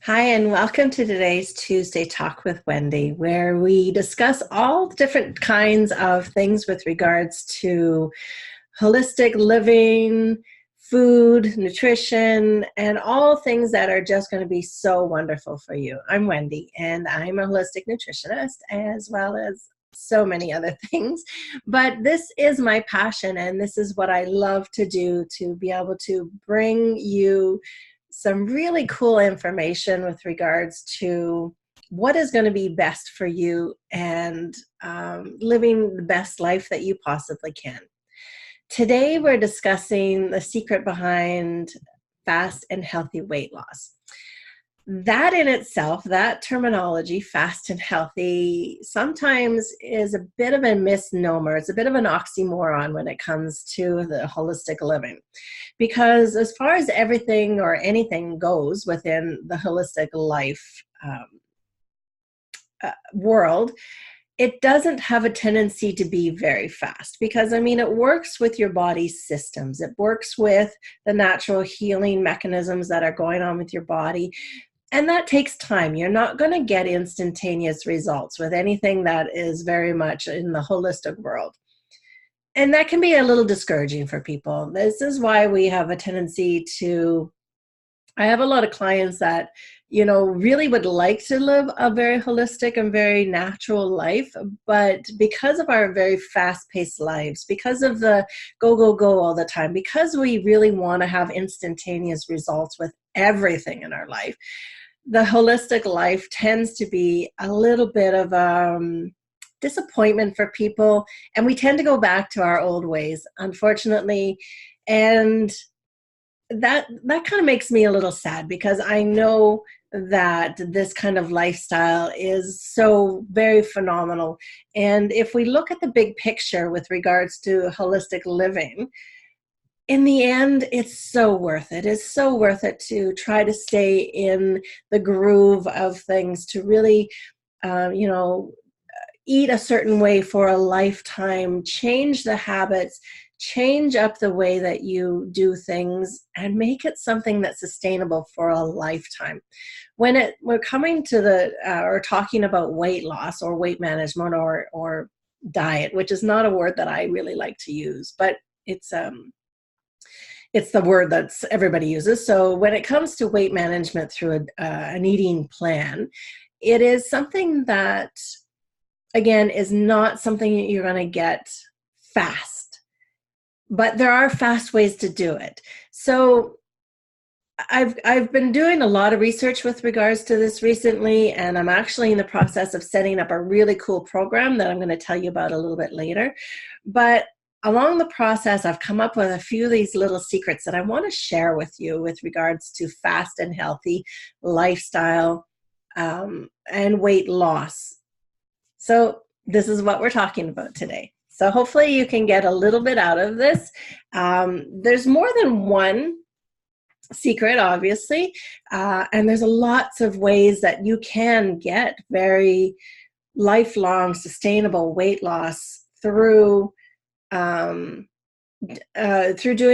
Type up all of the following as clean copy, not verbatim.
Hi, and welcome to today's Tuesday Talk with Wendy, where we discuss all the different kinds of things with regards to holistic living, food, nutrition, and all things that are just going to be so wonderful for you. I'm Wendy, and I'm a holistic nutritionist as well as so many other things. But this is my passion, and this is what I love to do, to be able to bring you some really cool information with regards to what is going to be best for you and living the best life that you possibly can. Today, we're discussing the secret behind fast and healthy weight loss. That in itself, that terminology, fast and healthy, sometimes is a bit of a misnomer. It's a bit of an oxymoron when it comes to the holistic living. Because as far as everything or anything goes within the holistic life world, it doesn't have a tendency to be very fast because, I mean, it works with your body's systems. It works with the natural healing mechanisms that are going on with your body. And that takes time. You're not going to get instantaneous results with anything that is very much in the holistic world. And that can be a little discouraging for people. This is why we have a tendency to, I have a lot of clients that, really would like to live a very holistic and very natural life. But because of our very fast-paced lives, because of the go, go, go all the time, because we really want to have instantaneous results with everything in our life, the holistic life tends to be a little bit of disappointment for people, and we tend to go back to our old ways, unfortunately. And that kind of makes me a little sad because I know that this kind of lifestyle is so very phenomenal. And if we look at the big picture with regards to holistic living, in the end, it's so worth it. It's so worth it to try to stay in the groove of things, to really, eat a certain way for a lifetime, change the habits, change up the way that you do things, and make it something that's sustainable for a lifetime. When we're coming to or talking about weight loss or weight management or diet, which is not a word that I really like to use, but it's the word that's everybody uses. So when it comes to weight management through an eating plan, it is something that, again, is not something you're going to get fast, but there are fast ways to do it. So I've been doing a lot of research with regards to this recently, and I'm actually in the process of setting up a really cool program that I'm going to tell you about a little bit later. But along the process, I've come up with a few of these little secrets that I want to share with you with regards to fast and healthy lifestyle and weight loss. So this is what we're talking about today. So hopefully you can get a little bit out of this. There's more than one secret, obviously, and there's lots of ways that you can get very lifelong, sustainable weight loss through doing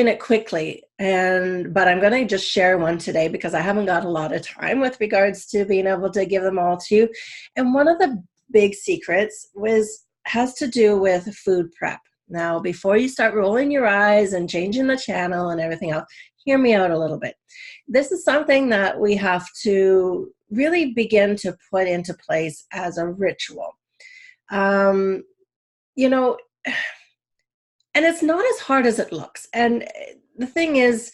it quickly. But I'm going to just share one today because I haven't got a lot of time with regards to being able to give them all to you. And one of the big secrets has to do with food prep. Now, before you start rolling your eyes and changing the channel and everything else, hear me out a little bit. This is something that we have to really begin to put into place as a ritual. And it's not as hard as it looks. And the thing is,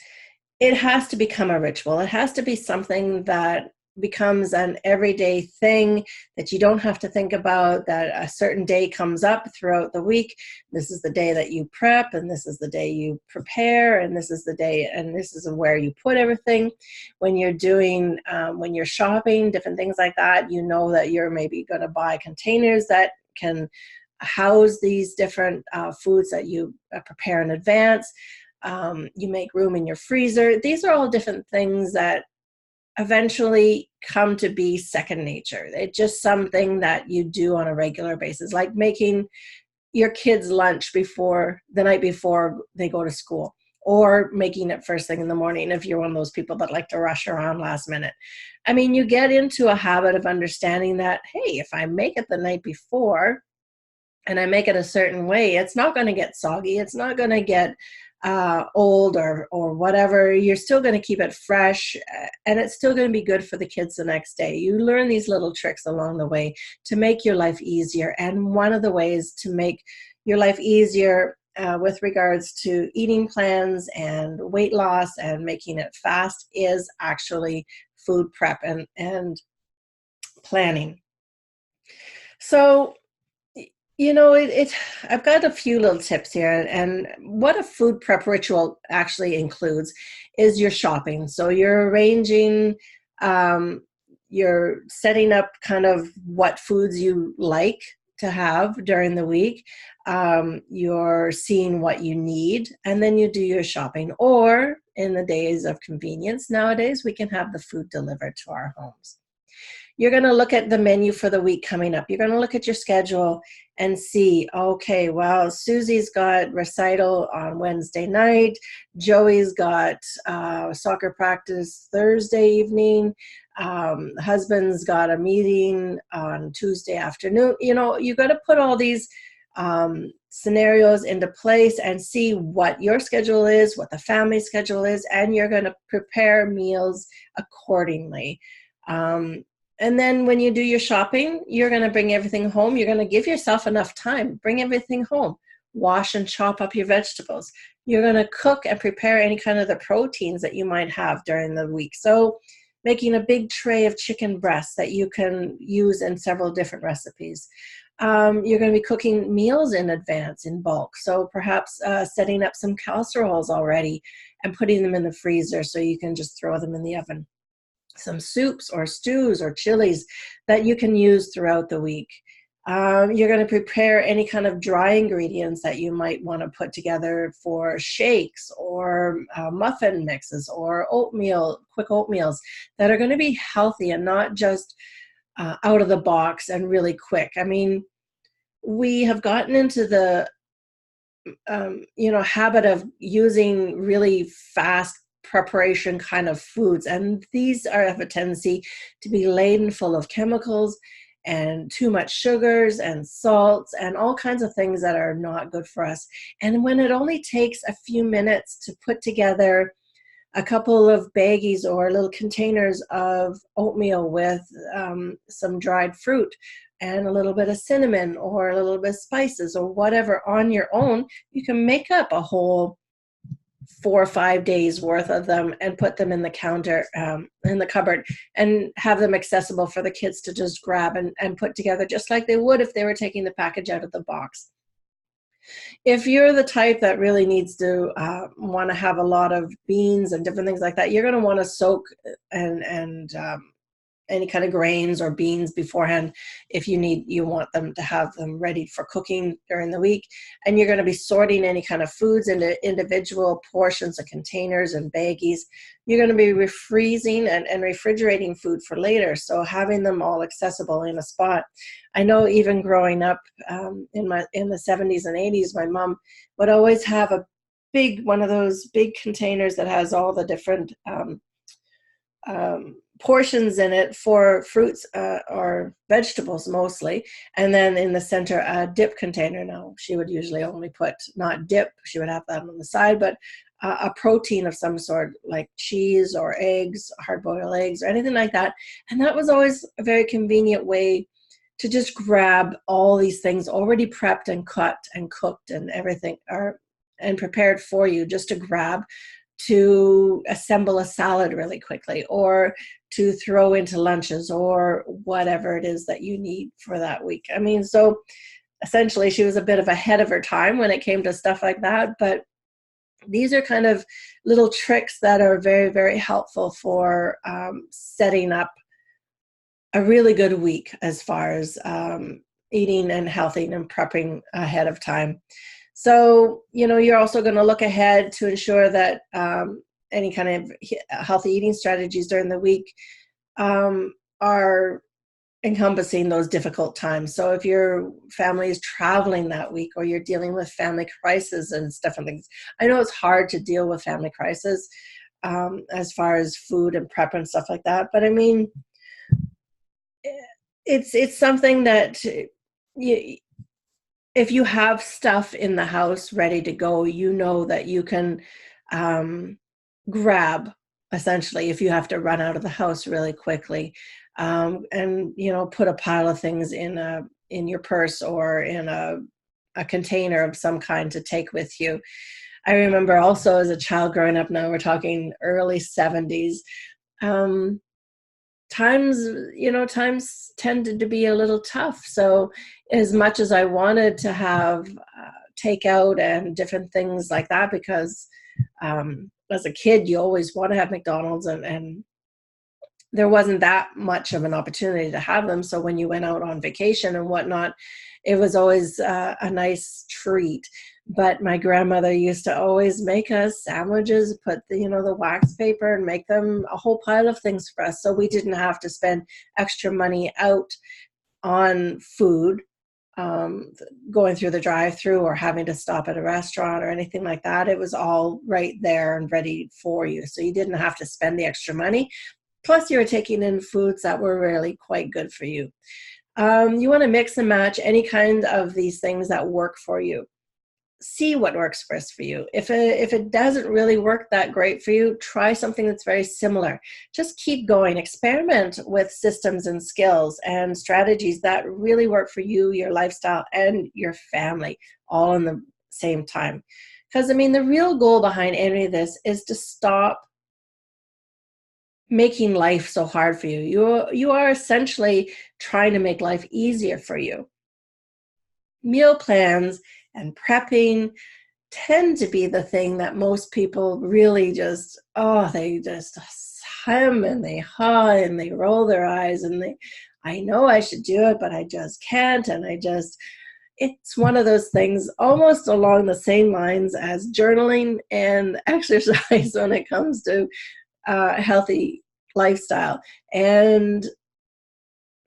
it has to become a ritual. It has to be something that becomes an everyday thing that you don't have to think about, that a certain day comes up throughout the week. This is the day that you prep, and this is the day you prepare, and this is the day, and this is where you put everything. When you're doing, when you're shopping, different things like that, you know that you're maybe going to buy containers that can house these different foods that you prepare in advance. You make room in your freezer. These are all different things that eventually come to be second nature. It's just something that you do on a regular basis, like making your kids lunch the night before they go to school, or making it first thing in the morning if you're one of those people that like to rush around last minute. I mean, you get into a habit of understanding that, hey, if I make it the night before and I make it a certain way, it's not going to get soggy. It's not going to get old or whatever. You're still going to keep it fresh, and it's still going to be good for the kids the next day. You learn these little tricks along the way to make your life easier. And one of the ways to make your life easier with regards to eating plans and weight loss and making it fast is actually food prep and planning. So, I've got a few little tips here, and what a food prep ritual actually includes is your shopping. So you're arranging, um, you're setting up kind of what foods you like to have during the week. You're seeing what you need, and then you do your shopping. Or in the days of convenience nowadays, we can have the food delivered to our homes. You're going to look at the menu for the week coming up. You're going to look at your schedule and see, okay, well, Susie's got recital on Wednesday night. Joey's got soccer practice Thursday evening. Husband's got a meeting on Tuesday afternoon. You got to put all these scenarios into place and see what your schedule is, what the family schedule is, and you're going to prepare meals accordingly. And then when you do your shopping, you're going to bring everything home. You're going to give yourself enough time. Bring everything home. Wash and chop up your vegetables. You're going to cook and prepare any kind of the proteins that you might have during the week. So making a big tray of chicken breasts that you can use in several different recipes. You're going to be cooking meals in advance in bulk. So perhaps setting up some casseroles already and putting them in the freezer so you can just throw them in the oven. Some soups or stews or chilies that you can use throughout the week. You're going to prepare any kind of dry ingredients that you might want to put together for shakes or muffin mixes or quick oatmeals that are going to be healthy and not just out of the box and really quick. I mean, we have gotten into the habit of using really fast preparation kind of foods, and these have a tendency to be laden full of chemicals and too much sugars and salts and all kinds of things that are not good for us. And when it only takes a few minutes to put together a couple of baggies or little containers of oatmeal with some dried fruit and a little bit of cinnamon or a little bit of spices or whatever on your own, you can make up a whole 4 or 5 days worth of them and put them in the counter, in the cupboard, and have them accessible for the kids to just grab and put together just like they would if they were taking the package out of the box. If you're the type that really needs to want to have a lot of beans and different things like that, you're going to want to soak and any kind of grains or beans beforehand if you want them to have them ready for cooking during the week. And you're going to be sorting any kind of foods into individual portions and containers and baggies. You're going to be refreezing and refrigerating food for later, so having them all accessible in a spot. I know even growing up in the 70s and 80s, my mom would always have one of those big containers that has all the different portions in it for fruits or vegetables mostly, and then in the center a dip container. Now she would usually only put not dip, she would have that on the side, but a protein of some sort like cheese or eggs, hard-boiled eggs or anything like that. And that was always a very convenient way to just grab all these things already prepped and cut and cooked and everything and prepared for you, just to grab to assemble a salad really quickly or to throw into lunches or whatever it is that you need for that week. I mean, so essentially she was a bit of ahead of her time when it came to stuff like that, but these are kind of little tricks that are very, very helpful for setting up a really good week as far as eating and healthy and prepping ahead of time. So, you're also going to look ahead to ensure that any kind of healthy eating strategies during the week are encompassing those difficult times. So if your family is traveling that week, or you're dealing with family crisis and stuff and things, I know it's hard to deal with family crisis as far as food and prep and stuff like that. But I mean, it's something that you, if you have stuff in the house ready to go, you know that you can grab, essentially, if you have to run out of the house really quickly, and put a pile of things in your purse or in a container of some kind to take with you. I remember also as a child growing up, now we're talking early 70s, times tended to be a little tough. So as much as I wanted to have takeout and different things like that, because as a kid, you always want to have McDonald's, and there wasn't that much of an opportunity to have them. So when you went out on vacation and whatnot, it was always a nice treat. But my grandmother used to always make us sandwiches, put the wax paper, and make them a whole pile of things for us, so we didn't have to spend extra money out on food, going through the drive-through or having to stop at a restaurant or anything like that. It was all right there and ready for you, so you didn't have to spend the extra money. Plus, you were taking in foods that were really quite good for you. You want to mix and match any kind of these things that work for you. See what works best for you. If it doesn't really work that great for you, try something that's very similar. Just keep going. Experiment with systems and skills and strategies that really work for you, your lifestyle, and your family, all in the same time. Because, I mean, the real goal behind any of this is to stop making life so hard for you. You are essentially trying to make life easier for you. Meal plans and prepping tend to be the thing that most people really they just hem and they haw and they roll their eyes and I know I should do it, but I just can't. And it's one of those things almost along the same lines as journaling and exercise when it comes to healthy lifestyle. But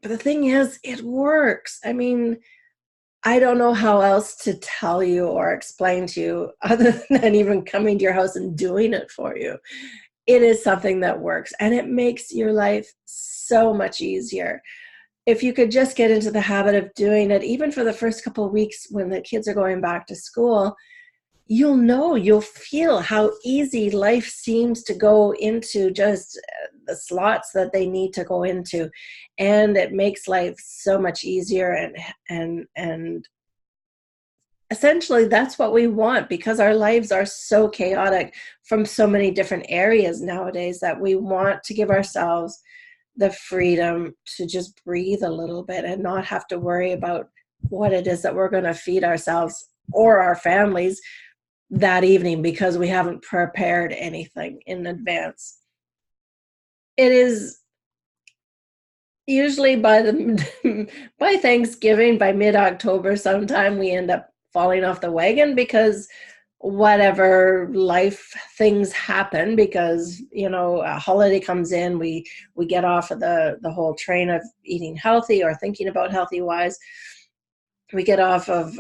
the thing is, it works. I mean, I don't know how else to tell you or explain to you other than even coming to your house and doing it for you. It is something that works, and it makes your life so much easier. If you could just get into the habit of doing it, even for the first couple of weeks when the kids are going back to school, you'll feel how easy life seems to go into just the slots that they need to go into. And it makes life so much easier. And essentially that's what we want, because our lives are so chaotic from so many different areas nowadays, that we want to give ourselves the freedom to just breathe a little bit and not have to worry about what it is that we're going to feed ourselves or our families that evening, because we haven't prepared anything in advance. It is usually by Thanksgiving, by mid-October sometime, we end up falling off the wagon, because whatever life things happen, because a holiday comes in, we get off of the whole train of eating healthy or thinking about healthy wise. We get off of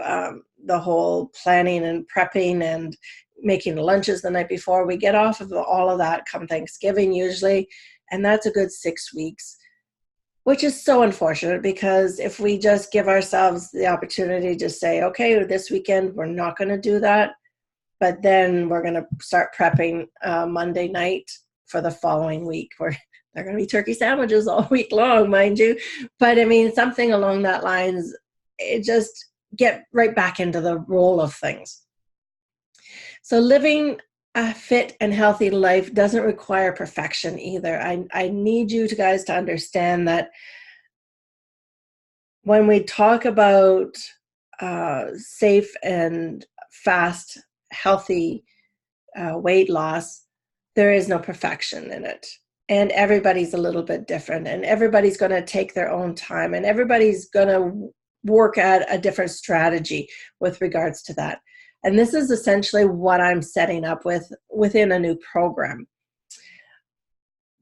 the whole planning and prepping and making lunches the night before. We get off of all of that come Thanksgiving usually, and that's a good 6 weeks, which is so unfortunate, because if we just give ourselves the opportunity to say, okay, this weekend we're not going to do that, but then we're going to start prepping Monday night for the following week, where they're going to be turkey sandwiches all week long, mind you. But I mean, something along that lines, it just get right back into the roll of things. So living a fit and healthy life doesn't require perfection either. I need you guys to understand that when we talk about safe and fast, healthy weight loss, there is no perfection in it. And everybody's a little bit different, and everybody's going to take their own time, and everybody's going to work at a different strategy with regards to that. And this is essentially what I'm setting up within a new program.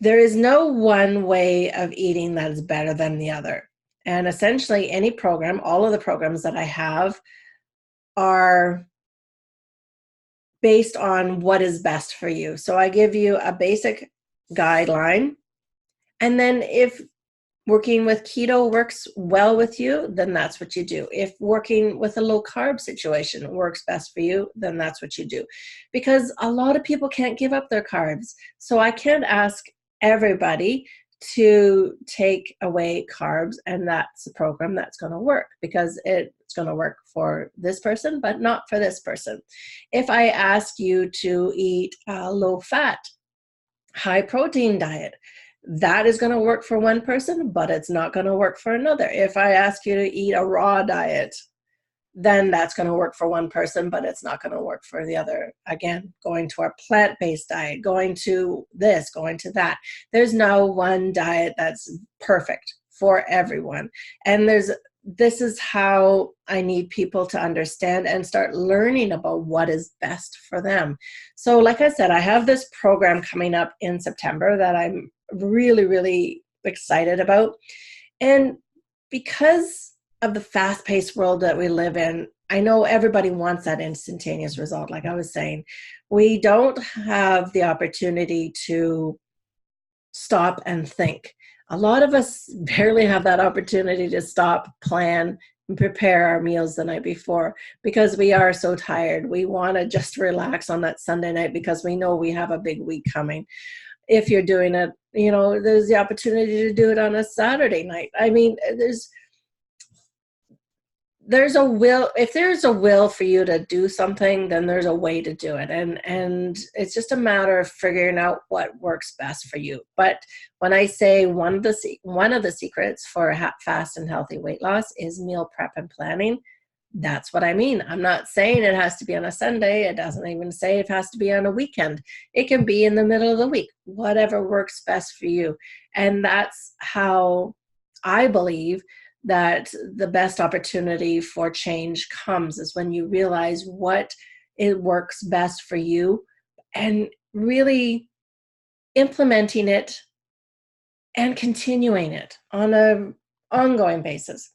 There is no one way of eating that is better than the other. And essentially any program, all of the programs that I have are based on what is best for you. So I give you a basic guideline. And then if working with keto works well with you, then that's what you do. If working with a low carb situation works best for you, then that's what you do. Because a lot of people can't give up their carbs. So I can't ask everybody to take away carbs and that's a program that's going to work, because it's going to work for this person, but not for this person. If I ask you to eat a low fat, high protein diet, that is going to work for one person, but it's not going to work for another. If I ask you to eat a raw diet, then that's going to work for one person, but it's not going to work for the other. Again, going to a plant-based diet, going to this, going to that. There's no one diet that's perfect for everyone. And this is how I need people to understand and start learning about what is best for them. So like I said, I have this program coming up in September that I'm really, really excited about. And because of the fast-paced world that we live in, I know everybody wants that instantaneous result. Like I was saying, we don't have the opportunity to stop and think. A lot of us barely have that opportunity to stop, plan, and prepare our meals the night before because we are so tired. We want to just relax on that Sunday night because we know we have a big week coming. If you're doing it, there's the opportunity to do it on a Saturday night. I mean, there's a will. If there's a will for you to do something, then there's a way to do it. And it's just a matter of figuring out what works best for you. But when I say one of the secrets for fast and healthy weight loss is meal prep and planning, that's what I mean. I'm not saying it has to be on a Sunday. It doesn't even say it has to be on a weekend. It can be in the middle of the week, whatever works best for you. And that's how I believe that the best opportunity for change comes, is when you realize what it works best for you and really implementing it and continuing it on an ongoing basis.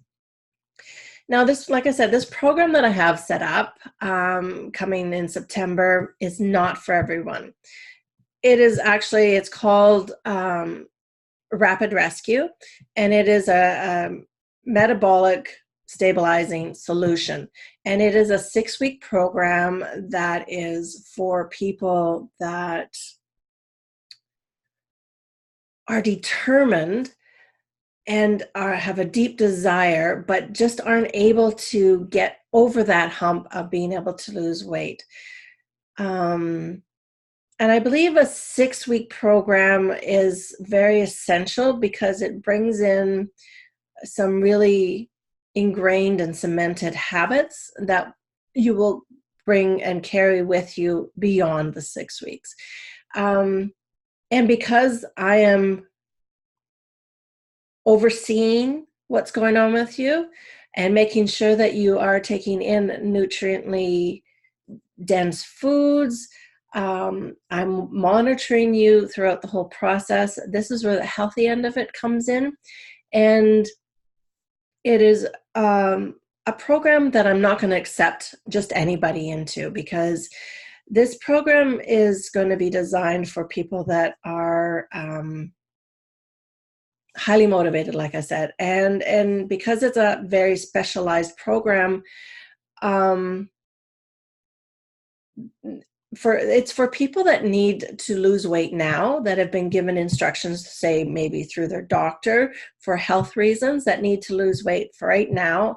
Now, this, like I said, this program that I have set up coming in September is not for everyone. It's called Rapid Rescue, and it is a metabolic stabilizing solution. And it is a 6-week program that is for people that are determined and have a deep desire, but just aren't able to get over that hump of being able to lose weight. And I believe a 6-week program is very essential because it brings in some really ingrained and cemented habits that you will bring and carry with you beyond the 6 weeks. And because I am overseeing what's going on with you and making sure that you are taking in nutriently dense foods, I'm monitoring you throughout the whole process. This is where the healthy end of it comes in. And it is a program that I'm not going to accept just anybody into, because this program is going to be designed for people that are highly motivated, like I said, and because it's a very specialized program, it's for people that need to lose weight now, that have been given instructions, say maybe through their doctor for health reasons, that need to lose weight for right now.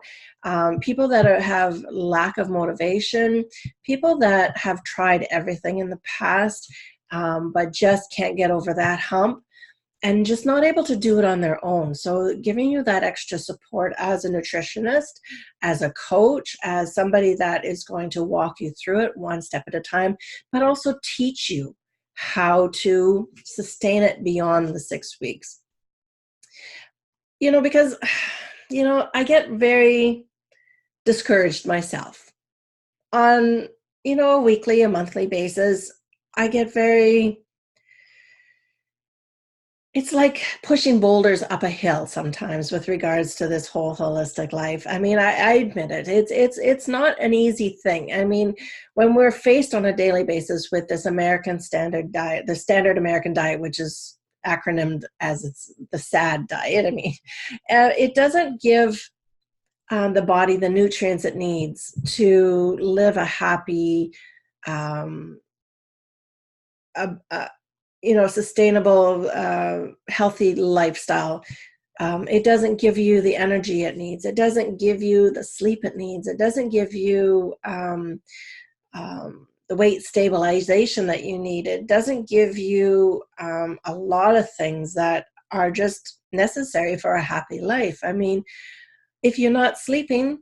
People that have lack of motivation, people that have tried everything in the past, but just can't get over that hump and just not able to do it on their own. So giving you that extra support as a nutritionist, as a coach, as somebody that is going to walk you through it one step at a time, but also teach you how to sustain it beyond the 6 weeks. Because, I get very discouraged myself on, a weekly, a monthly basis. I get very It's like pushing boulders up a hill sometimes with regards to this whole holistic life. I mean, I admit it. It's not an easy thing. I mean, when we're faced on a daily basis with this American standard diet, the standard American diet, which is acronymed as it's the SAD diet. I mean, it doesn't give the body the nutrients it needs to live a happy, um, a sustainable, healthy lifestyle. It doesn't give you the energy it needs. It doesn't give you the sleep it needs. It doesn't give you the weight stabilization that you need. It doesn't give you a lot of things that are just necessary for a happy life. I mean, if you're not sleeping,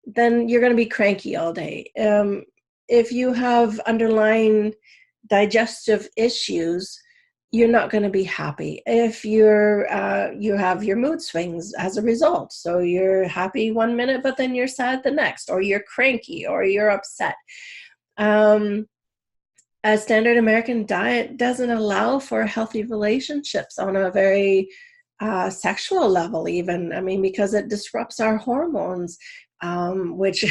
then you're going to be cranky all day. If you have underlying digestive issues, you're not going to be happy. If you have your mood swings as a result, so you're happy one minute, but then you're sad the next, or you're cranky, or you're upset. A standard American diet doesn't allow for healthy relationships on a very sexual level, even. I mean, because it disrupts our hormones, which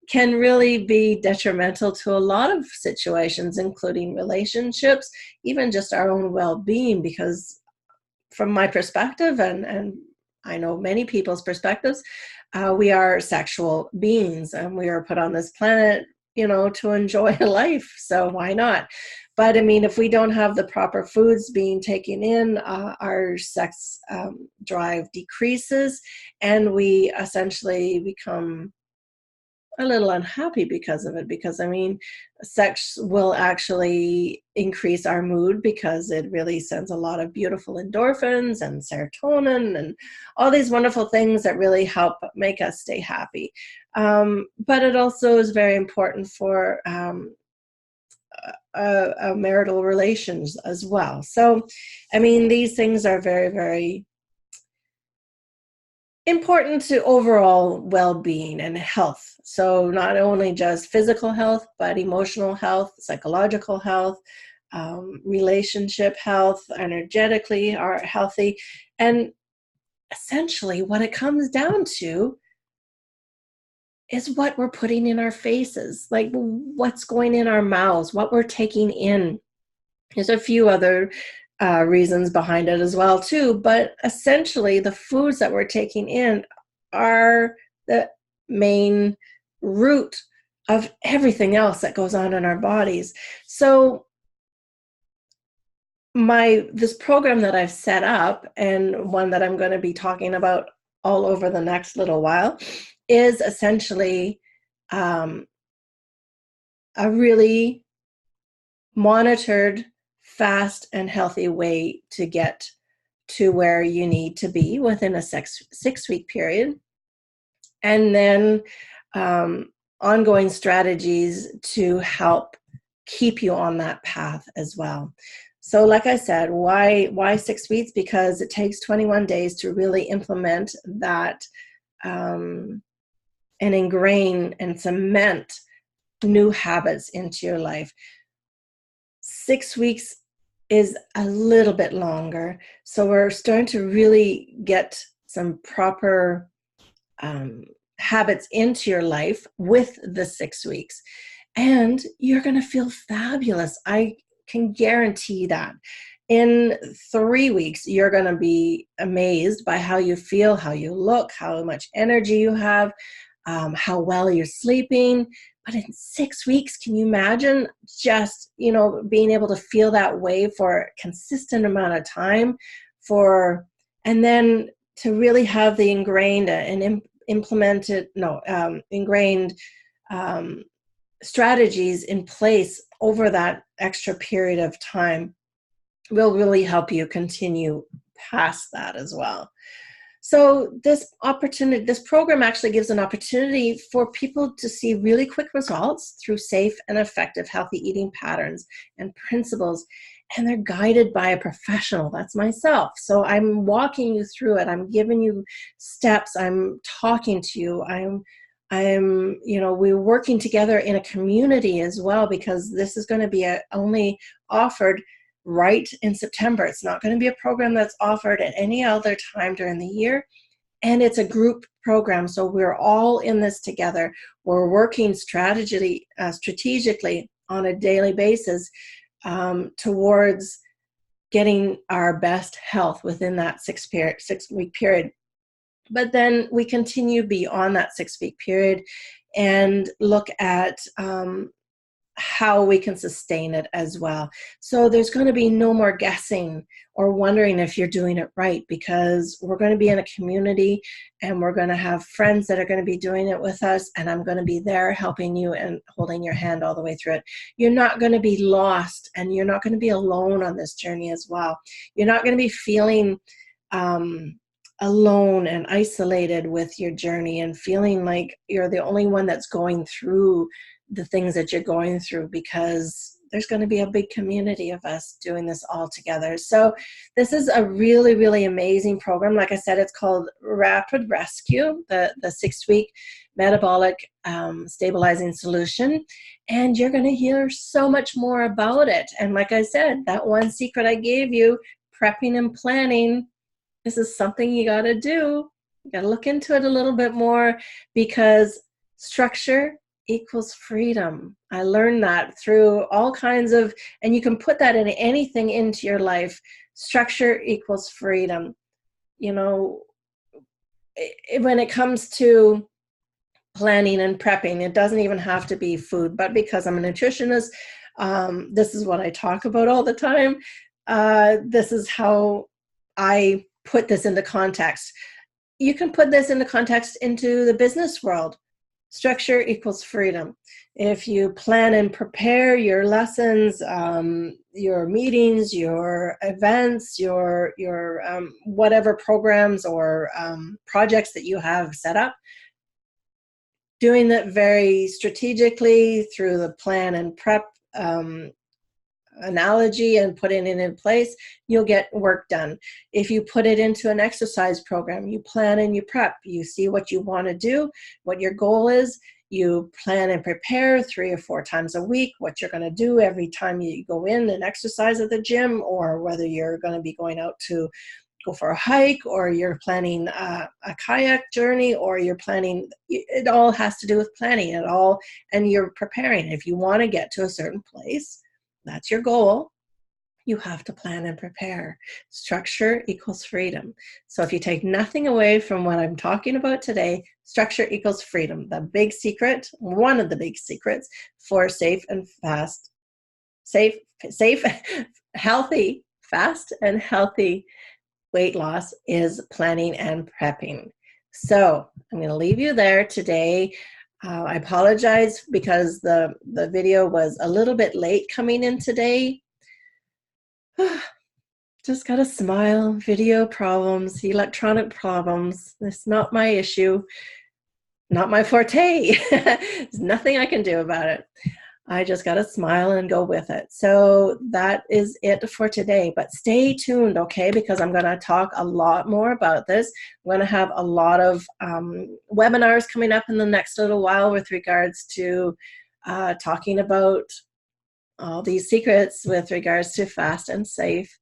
can really be detrimental to a lot of situations, including relationships, even just our own well-being. Because from my perspective, and I know many people's perspectives, we are sexual beings, and we are put on this planet, to enjoy life. So why not? But I mean, if we don't have the proper foods being taken in, our sex drive decreases, and we essentially become a little unhappy because of it. Because I mean, sex will actually increase our mood because it really sends a lot of beautiful endorphins and serotonin and all these wonderful things that really help make us stay happy. But it also is very important for marital relations as well. So, I mean, these things are very, very important to overall well-being and health. So not only just physical health, but emotional health, psychological health, relationship health, energetically are healthy. And essentially what it comes down to is what we're putting in our faces, like what's going in our mouths, what we're taking in. There's a few other reasons behind it as well too, but essentially the foods that we're taking in are the main root of everything else that goes on in our bodies. So this program that I've set up, and one that I'm going to be talking about all over the next little while, is essentially a really monitored, fast, and healthy way to get to where you need to be within a 6-week period. And then ongoing strategies to help keep you on that path as well. So like I said, why 6 weeks? Because it takes 21 days to really implement that and ingrain and cement new habits into your life. 6 weeks is a little bit longer. So we're starting to really get some proper habits into your life with the 6 weeks. And you're going to feel fabulous. I can guarantee that. In 3 weeks, you're going to be amazed by how you feel, how you look, how much energy you have, how well you're sleeping. But in 6 weeks, can you imagine just, being able to feel that way for a consistent amount of time, and then to really have the ingrained and ingrained strategies in place over that extra period of time will really help you continue past that as well. So this program actually gives an opportunity for people to see really quick results through safe and effective healthy eating patterns and principles. And they're guided by a professional. That's myself. So I'm walking you through it. I'm giving you steps. I'm talking to you. we're working together in a community as well, because this is going to be only offered right in September. It's not going to be a program that's offered at any other time during the year. And it's a group program, so we're all in this together. We're working strategically on a daily basis towards getting our best health within that 6-week period. But then we continue beyond that 6-week period and look at how we can sustain it as well. So there's going to be no more guessing or wondering if you're doing it right, because we're going to be in a community and we're going to have friends that are going to be doing it with us, and I'm going to be there helping you and holding your hand all the way through it. You're not going to be lost, and you're not going to be alone on this journey as well. You're not going to be feeling alone and isolated with your journey and feeling like you're the only one that's going through the things that you're going through, because there's going to be a big community of us doing this all together. So this is a really, really amazing program. Like I said, it's called Rapid Rescue, the 6-week metabolic stabilizing solution. And you're going to hear so much more about it. And like I said, that one secret I gave you, prepping and planning, this is something you got to do. You got to look into it a little bit more, because structure equals freedom. I learned that through all kinds of, and you can put that in anything into your life. Structure equals freedom. You know, when it comes to planning and prepping, it doesn't even have to be food, but because I'm a nutritionist, this is what I talk about all the time. This is how I put this into context. You can put this into context into the business world. Structure equals freedom. If you plan and prepare your lessons, your meetings, your events, your whatever programs or projects that you have set up, doing that very strategically through the plan and prep analogy and putting it in place, you'll get work done. If you put it into an exercise program, you plan and you prep, you see what you want to do, what your goal is, you plan and prepare 3 or 4 times a week, what you're going to do every time you go in and exercise at the gym, or whether you're going to be going out to go for a hike, or you're planning a kayak journey, or you're planning, it all has to do with planning it all, and you're preparing. If you want to get to a certain place, that's your goal, you have to plan and prepare. Structure equals freedom. So if you take nothing away from what I'm talking about today, structure equals freedom. The big secret, one of the big secrets for healthy, fast and healthy weight loss is planning and prepping. So I'm going to leave you there today. I apologize because the video was a little bit late coming in today. Just got to smile. Video problems, electronic problems. It's not my issue, not my forte. There's nothing I can do about it. I just got to smile and go with it. So that is it for today. But stay tuned, okay? Because I'm going to talk a lot more about this. I'm going to have a lot of webinars coming up in the next little while with regards to talking about all these secrets with regards to fast and safe,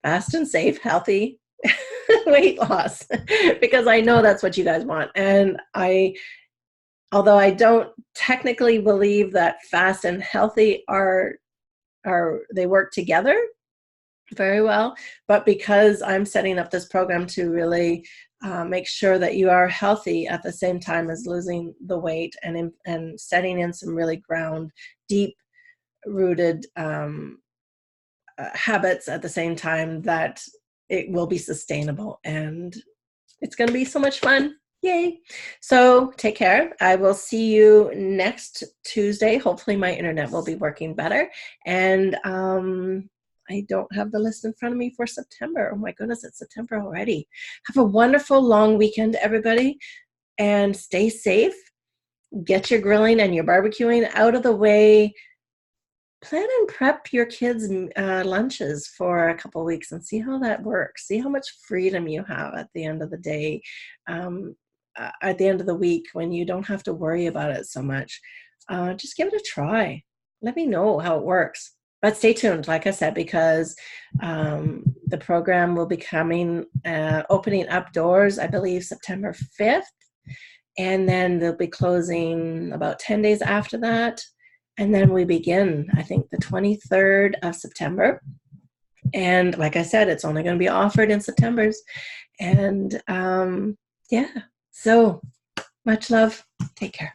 healthy weight loss. Because I know that's what you guys want. And although I don't technically believe that fast and healthy they work together very well, but because I'm setting up this program to really make sure that you are healthy at the same time as losing the weight, and setting in some really deep-rooted habits at the same time, that it will be sustainable, and it's going to be so much fun. Yay. So take care. I will see you next Tuesday. Hopefully my internet will be working better. And I don't have the list in front of me for September. Oh my goodness, it's September already. Have a wonderful long weekend, everybody. And stay safe. Get your grilling and your barbecuing out of the way. Plan and prep your kids' lunches for a couple weeks and see how that works. See how much freedom you have at the end of the day, at the end of the week, when you don't have to worry about it so much. Just give it a try. Let me know how it works. But stay tuned, like I said, because the program will be opening up doors, I believe, September 5th. And then they'll be closing about 10 days after that. And then we begin, I think, the 23rd of September. And like I said, it's only going to be offered in September's. And yeah, so much love. Take care.